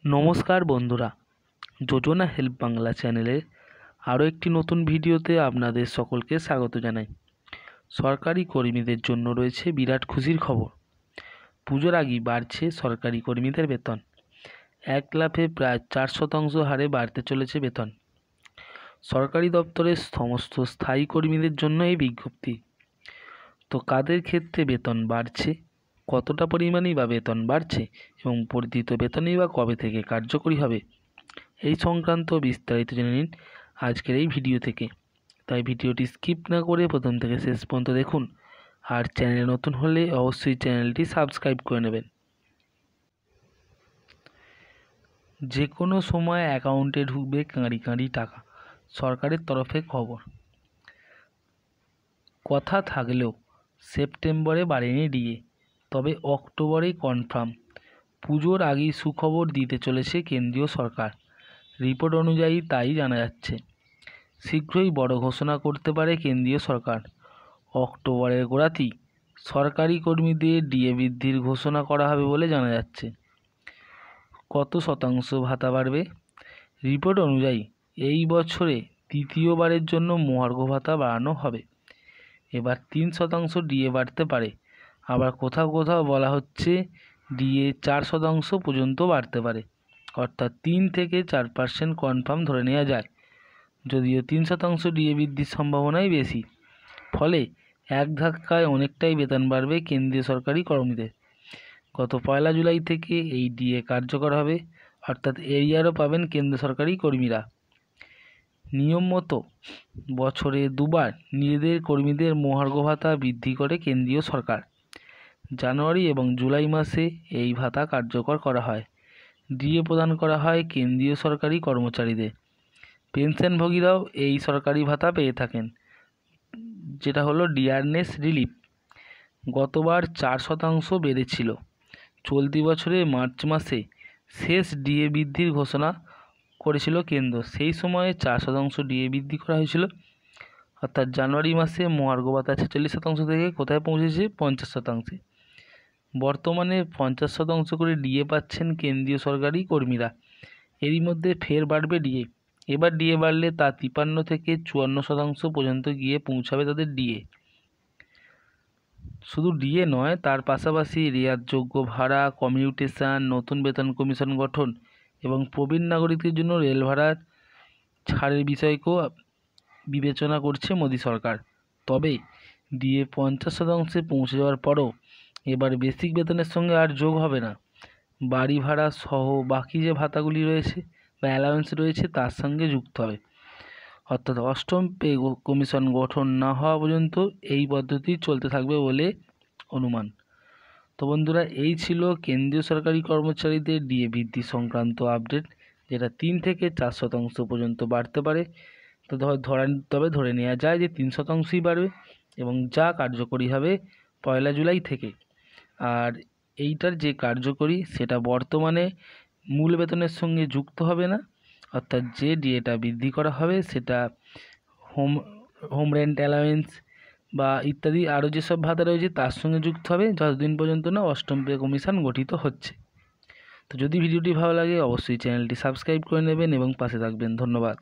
নমস্কার বন্ধুরা, যোজনা হেল্প বাংলা চ্যানেলে আরও একটি নতুন ভিডিওতে আপনাদের সকলকে স্বাগত জানাই। সরকারি কর্মীদের জন্য রয়েছে বিরাট খুশির খবর। পুজোর আগেই বাড়ছে সরকারি কর্মীদের বেতন। এক লাফে প্রায় 4% হারে বাড়তে চলেছে বেতন। সরকারি দপ্তরের সমস্ত স্থায়ী কর্মীদের জন্য এই বিজ্ঞপ্তি। তো কাদের ক্ষেত্রে বেতন বাড়ছে, কতটা পরিমাণেই বা বেতন বাড়ছে এবং বর্ধিত বেতনই বা কবে থেকে কার্যকরী হবে, এই সংক্রান্ত বিস্তারিত জেনে নিন আজকের এই ভিডিও থেকে। তাই ভিডিওটি স্কিপ না করে প্রথম থেকে শেষ পর্যন্ত দেখুন। আর চ্যানেলে নতুন হলে অবশ্যই চ্যানেলটি সাবস্ক্রাইব করে নেবেন। যে কোনো সময় অ্যাকাউন্টে ঢুকবে কাঁড়ি কাঁড়ি টাকা, সরকারের তরফে খবর। কথা থাকলেও সেপ্টেম্বরে বাড়েনি ডিএ, তবে অক্টোবরেই কনফার্ম। পুজোর আগেই সুখবর দিতে চলেছে কেন্দ্রীয় সরকার। রিপোর্ট অনুযায়ী তাই জানা যাচ্ছে। শীঘ্রই বড় ঘোষণা করতে পারে কেন্দ্রীয় সরকার। অক্টোবরের গোড়াতেই সরকারি কর্মীদের ডিএ বৃদ্ধির ঘোষণা করা হবে বলে জানা যাচ্ছে। কত শতাংশ ভাতা বাড়বে? রিপোর্ট অনুযায়ী এই বছরে তৃতীয়বারের জন্য মহার্ঘ ভাতা বাড়ানো হবে। এবার 3% ডিএ বাড়তে পারে। আবার কোথাও কোথাও বলা হচ্ছে ডিএ 4% পর্যন্ত বাড়তে পারে, অর্থাৎ 3 থেকে 4% কনফার্ম ধরে নেওয়া যায়। যদিও 3% ডিএ বৃদ্ধির সম্ভাবনাই বেশি। ফলে এক ধাক্কায় অনেকটাই বেতন বাড়বে কেন্দ্রীয় সরকারি কর্মীদের। গত 1 জুলাই থেকে এই ডিএ কার্যকর হবে, অর্থাৎ এরিয়ারও পাবেন কেন্দ্র সরকারি কর্মীরা। নিয়ম মতো বছরে দুবার নিজেদের কর্মীদের মহার্ঘ ভাতা বৃদ্ধি করে কেন্দ্রীয় সরকার। জানুয়ারি এবং জুলাই মাসে এই ভাতা কার্যকর করা হয়। ডিএ প্রদান করা হয় কেন্দ্রীয় সরকারি কর্মচারীদের। পেনশনভোগীরাও এই সরকারি ভাতা পেয়ে থাকেন, যেটা হলো ডিয়ারনেস রিলিফ। গতবার 4% বেড়েছিল। চলতি বছরের মার্চ মাসে শেষ ডিএ বৃদ্ধির ঘোষণা করেছিল কেন্দ্র। সেই সময়ে 4% ডিএ বৃদ্ধি করা হয়েছিল, অর্থাৎ জানুয়ারি মাসে মহার্ঘ ভাতা 46% থেকে কোথায় পৌঁছেছে 50%। বর্তমানে 50% করে ডিএ পাচ্ছেন কেন্দ্রীয় সরকারি কর্মীরা। এরই মধ্যে ফের বাড়বে ডিএ। এবার ডিএ বাড়লে তা 53 থেকে 54% পর্যন্ত গিয়ে পৌঁছাবে তাদের ডিএ। শুধু ডিএ নয়, তার পাশাপাশি রেয়াতযোগ্য ভাড়া, কমিউটেশন, নতুন বেতন কমিশন গঠন এবং প্রবীণ নাগরিকদের জন্য রেল ভাড়ার ছাড়ের বিষয়কেও বিবেচনা করছে মোদী সরকার। তবে ডিএ 50% পৌঁছে যাওয়ার পরও এবার বেসিক বেতনের সঙ্গে আর যোগ হবে না। বাড়ি ভাড়া সহ বাকি যে ভাতাগুলি রয়েছে বা অ্যালাউন্স রয়েছে তার সঙ্গে যুক্ত হবে, অর্থাৎ অষ্টম পে কমিশন গঠন না হওয়া পর্যন্ত এই পদ্ধতি চলতে থাকবে বলে অনুমান। তো বন্ধুরা, এই ছিল কেন্দ্রীয় সরকারি কর্মচারীদের ডিএ বৃদ্ধি সংক্রান্ত আপডেট, যেটা 3 থেকে 4% পর্যন্ত বাড়তে পারে। তো তবে ধরে নেওয়া যায় যে 3%ই বাড়বে এবং যা কার্যকরী হবে 1 জুলাই থেকে। আর এইটার যে কার্যকরী সেটা বর্তমানে মূল বেতনের সঙ্গে যুক্ত হবে না, অর্থাৎ যে ডিএটা বৃদ্ধি করা হবে সেটা হোম রেন্ট অ্যালাউন্স বা ইত্যাদি আরও যেসব ভাতা রয়েছে তার সঙ্গে যুক্ত হবে, যতদিন পর্যন্ত না অষ্টম পে কমিশন গঠিত হচ্ছে। তো যদি ভিডিওটি ভালো লাগে অবশ্যই চ্যানেলটি সাবস্ক্রাইব করে নেবেন এবং পাশে থাকবেন। ধন্যবাদ।